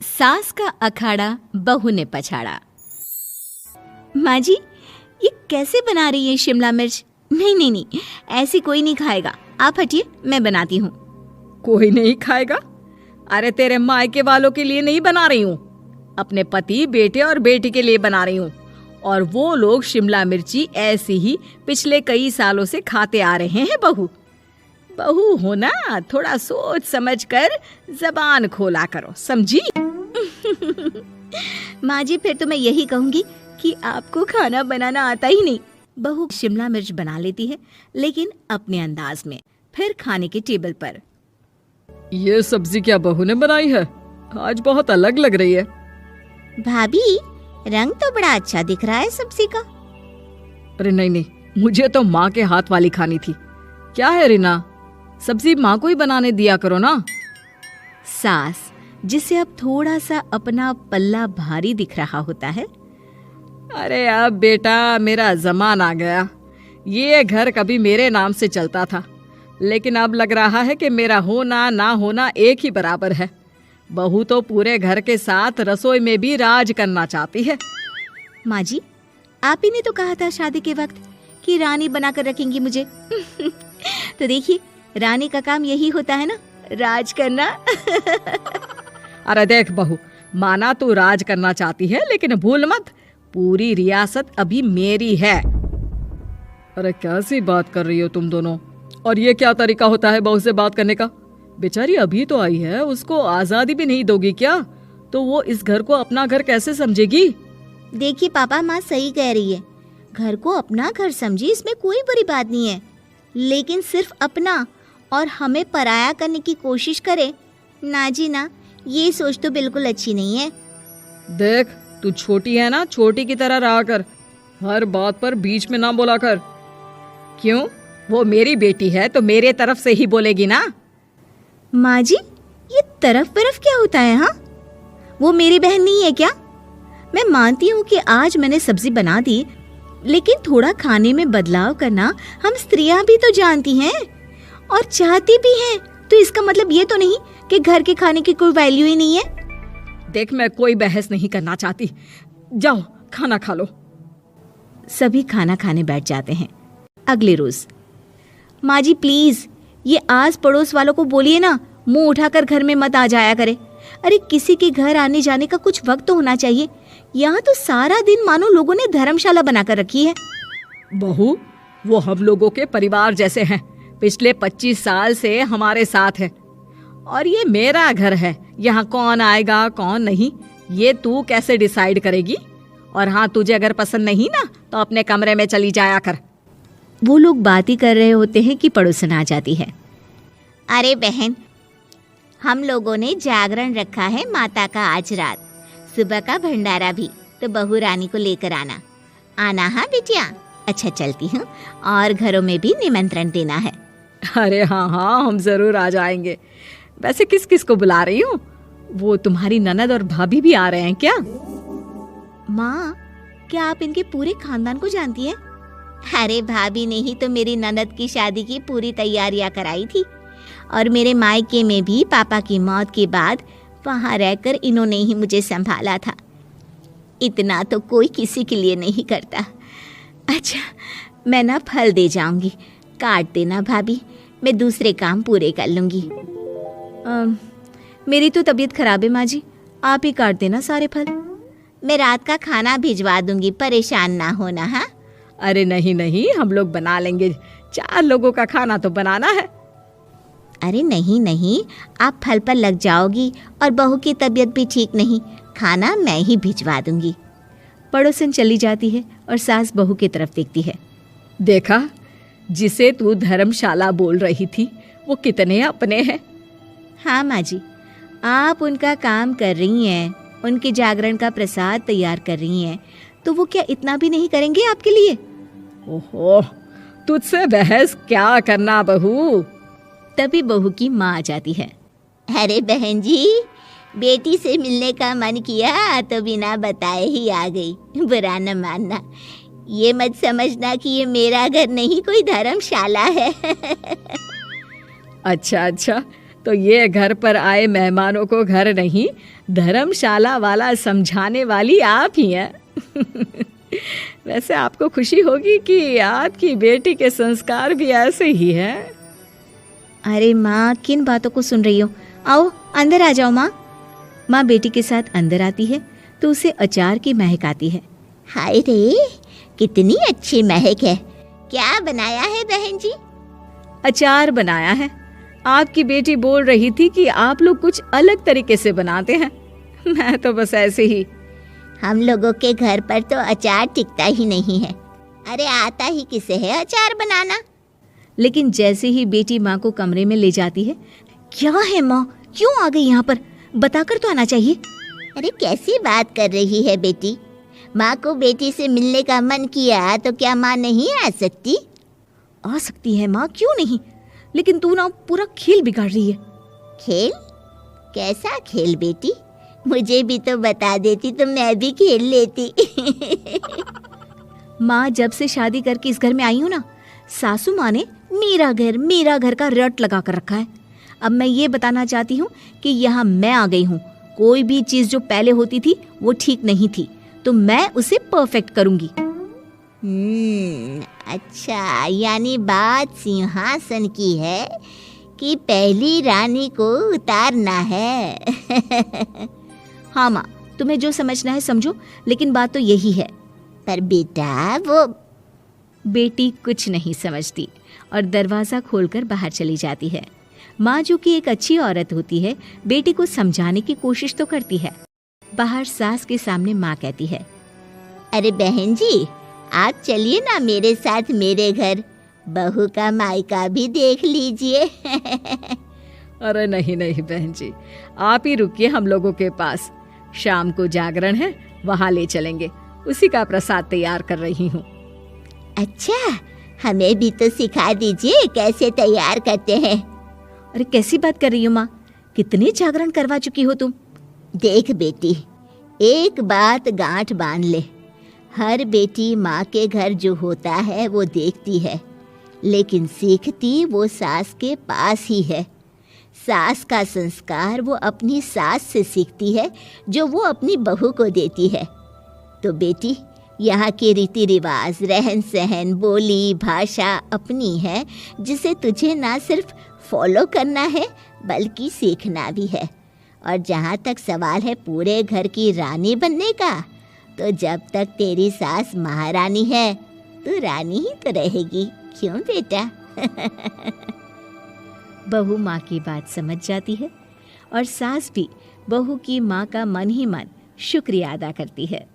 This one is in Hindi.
सास का अखाड़ा बहू ने पछाड़ा। माँ जी, ये कैसे बना रही है शिमला मिर्च? नहीं नहीं नहीं, ऐसी कोई नहीं खाएगा। आप हटिए, मैं बनाती हूँ। कोई नहीं खाएगा? अरे तेरे मायके वालों के लिए नहीं बना रही हूँ, अपने पति, बेटे और बेटी के लिए बना रही हूँ। और वो लोग शिमला मिर्ची ऐसे ही पिछले कई सालों से खाते आ रहे हैं। बहू बहू हो ना, थोड़ा सोच समझ कर जबान खोला करो, समझी? माँ जी, फिर तो मैं यही कहूँगी कि आपको खाना बनाना आता ही नहीं। बहू शिमला मिर्च बना लेती है, लेकिन अपने अंदाज में। फिर खाने के टेबल पर, ये सब्जी क्या बहू ने बनाई है? आज बहुत अलग लग रही है। भाभी, रंग तो बड़ा अच्छा दिख रहा है सब्जी का। अरे नहीं नहीं, मुझे तो माँ के हाथ वाली खानी थी। क्या है रीना, सब्जी माँ को ही बनाने दिया करो ना। सास, जिसे अब थोड़ा सा अपना पल्ला भारी दिख रहा होता है। अरे अब बेटा मेरा जमाना आ गया। ये घर कभी मेरे नाम से चलता था, लेकिन अब लग रहा है कि मेरा होना ना होना एक ही बराबर है। बहू तो पूरे घर के साथ रसोई में भी राज करना चाहती है। माँ जी, आप ही ने तो कहा था शादी के वक्त कि रानी बनाकर रखेंगी मुझे। तो देखिए, रानी का काम यही होता है ना, राज करना। अरे देख बहू, माना तू राज करना चाहती है, लेकिन भूल मत, पूरी रियासत अभी मेरी है। अरे कैसी बात कर रही हो तुम दोनों? और ये क्या तरीका होता है बहू से बात करने का? बेचारी अभी तो आई है, उसको आजादी भी नहीं दोगी क्या? तो वो इस घर को अपना घर कैसे समझेगी? देखिए पापा, माँ सही कह रही है। घर को अपना घर समझी, इसमें कोई बुरी बात नहीं है। लेकिन सिर्फ अपना और हमें पराया करने की कोशिश करे ना जी ना, ये सोच तो बिल्कुल अच्छी नहीं है। देख, तू छोटी है ना, छोटी की तरह रहा कर। हर बात पर बीच में ना बोला कर। क्यों? वो मेरी बेटी है तो मेरे तरफ से ही बोलेगी ना। माँ जी, ये तरफ तरफ क्या होता है? हाँ, वो मेरी बहन नहीं है क्या? मैं मानती हूँ कि आज मैंने सब्जी बना दी, लेकिन थोड़ा खाने में बदलाव करना हम स्त्रियां भी तो जानती हैं और चाहती भी हैं। तो इसका मतलब ये तो नहीं कि घर के खाने की कोई वैल्यू ही नहीं है। देख, मैं कोई बहस नहीं करना चाहती, जाओ खाना खा लो। सभी खाना खाने बैठ जाते हैं। अगले रोज, माँ जी प्लीज, ये आस पड़ोस वालों को बोलिए ना, मुंह उठाकर घर में मत आ जाया करे। अरे किसी के घर आने जाने का कुछ वक्त तो होना चाहिए। यहाँ तो सारा दिन मानो लोगों ने धर्मशाला बनाकर रखी है। बहू, वो हम लोगों के परिवार जैसे हैं, पिछले 25 साल से हमारे साथ है। और ये मेरा घर है, यहाँ कौन आएगा कौन नहीं, ये तू कैसे डिसाइड करेगी? और हाँ, तुझे अगर पसंद नहीं ना, तो अपने कमरे में चली जाया कर। वो लोग बात ही कर रहे होते हैं कि पड़ोसन आ जाती है। अरे बहन, हम लोगों ने जागरण रखा है माता का आज रात, सुबह का भंडारा भी, तो बहू रानी को लेकर आना। आना हाँ बिटिया। अच्छा चलती हूँ, और घरों में भी निमंत्रण देना है। अरे हाँ हाँ, हम जरूर आ जाएंगे। वैसे किस किस को बुला रही हूँ? वो तुम्हारी ननद और भाभी भी आ रहे हैं क्या? माँ, क्या आप इनके पूरे खानदान को जानती हैं? अरे भाभी ने ही तो मेरी ननद की शादी की पूरी तैयारियां कराई थी, और मेरे मायके में भी पापा की मौत के बाद वहाँ रहकर इन्होंने ही मुझे संभाला था। इतना तो कोई किसी के लिए नहीं करता। अच्छा, मैं ना फल दे जाऊंगी, काट देना भाभी, मैं दूसरे काम पूरे कर लूंगी। मेरी तो तबीयत खराब है माँ जी, आप ही काट देना सारे फल। मैं रात का खाना भिजवा दूंगी, परेशान ना होना। हाँ? अरे नहीं नहीं, हम लोग बना लेंगे, 4 लोगों का खाना तो बनाना है। अरे नहीं नहीं, आप फल पर लग जाओगी, और बहू की तबीयत भी ठीक नहीं, खाना मैं ही भिजवा दूंगी। पड़ोसन चली जाती है और सास बहू की तरफ देखती है। देखा, जिसे तू धर्मशाला बोल रही थी, वो कितने अपने हैं। हाँ माँ जी, आप उनका काम कर रही हैं, उनके जागरण का प्रसाद तैयार कर रही हैं, तो वो क्या इतना भी नहीं करेंगे आपके लिए? ओहो, तुझसे बहस क्या करना बहू। तभी बहू की माँ आ जाती है। अरे बहन जी, बेटी से मिलने का मन किया तो बिना बताए ही आ गई, बुरा न मानना। ये मत समझना कि ये मेरा घर नहीं, कोई धर्मशाला है। अच्छा अच्छा, तो ये घर पर आए मेहमानों को घर नहीं धर्मशाला वाला समझाने वाली आप ही हैं। वैसे आपको खुशी होगी कि आपकी बेटी के संस्कार भी ऐसे ही हैं। अरे माँ, किन बातों को सुन रही हो? आओ अंदर आ जाओ माँ। माँ बेटी के साथ अंदर आती है तो उसे अचार की महक आती है। हाय रे, कितनी अच्छी महक है। क्या बनाया है बहन जी? अचार बनाया है। आपकी बेटी बोल रही थी कि आप लोग कुछ अलग तरीके से बनाते हैं। मैं तो बस ऐसे ही। हम लोगों के घर पर तो अचार टिकता ही नहीं है। अरे आता ही किसे है अचार बनाना। लेकिन जैसे ही बेटी माँ को कमरे में ले जाती है, क्या है माँ, क्यों आ गई यहाँ पर? बताकर तो आना चाहिए। अरे कैसी बात कर रही है बेटी? माँ को बेटी से मिलने का मन किया तो क्या माँ नहीं आ सकती? आ सकती है माँ, क्यों नहीं, लेकिन तू ना पूरा खेल बिगाड़ रही है। खेल? कैसा खेल बेटी? मुझे भी तो बता देती तो मैं भी खेल लेती। माँ, जब से शादी करके इस घर में आई हूँ ना, सासू माँ ने मेरा घर का रट लगा कर रखा है। अब मैं ये बताना चाहती हूँ कि यहाँ मैं आ गई हूँ। कोई भी चीज़ जो पहले होती थी वो ठीक नहीं थी, तो मैं उसे परफेक्ट करूँगी। अच्छा, यानी बात सिंहासन की है कि पहली रानी को उतारना है। हाँ माँ, तुम्हें जो समझना है समझो, लेकिन बात तो यही है। पर बेटा, वो बेटी कुछ नहीं समझती और दरवाज़ा खोलकर बाहर चली जाती है। माँ, जो कि एक अच्छी औरत होती है, बेटी को समझाने की कोशिश तो करती है। बाहर सास के सामने माँ कहती है, अरे बहन जी, आप चलिए ना मेरे साथ मेरे घर, बहू का मायका भी देख लीजिए। अरे नहीं नहीं बहन जी, आप ही रुकिए हम लोगों के पास। शाम को जागरण है, वहाँ ले चलेंगे। उसी का प्रसाद तैयार कर रही हूँ। अच्छा, हमें भी तो सिखा दीजिए कैसे तैयार करते हैं। अरे कैसी बात कर रही हो माँ, कितने जागरण करवा चुकी हो तुम? देख बेटी, एक बात गांठ बांध ले, हर बेटी माँ के घर जो होता है वो देखती है, लेकिन सीखती वो सास के पास ही है। सास का संस्कार वो अपनी सास से सीखती है, जो वो अपनी बहू को देती है। तो बेटी, यहाँ के रीति रिवाज, रहन सहन, बोली भाषा अपनी है, जिसे तुझे ना सिर्फ फॉलो करना है बल्कि सीखना भी है। और जहाँ तक सवाल है पूरे घर की रानी बनने का, तो जब तक तेरी सास महारानी है, तू रानी ही तो रहेगी। क्यों बेटा? बहू माँ की बात समझ जाती है और सास भी बहू की माँ का मन ही मन शुक्रिया अदा करती है।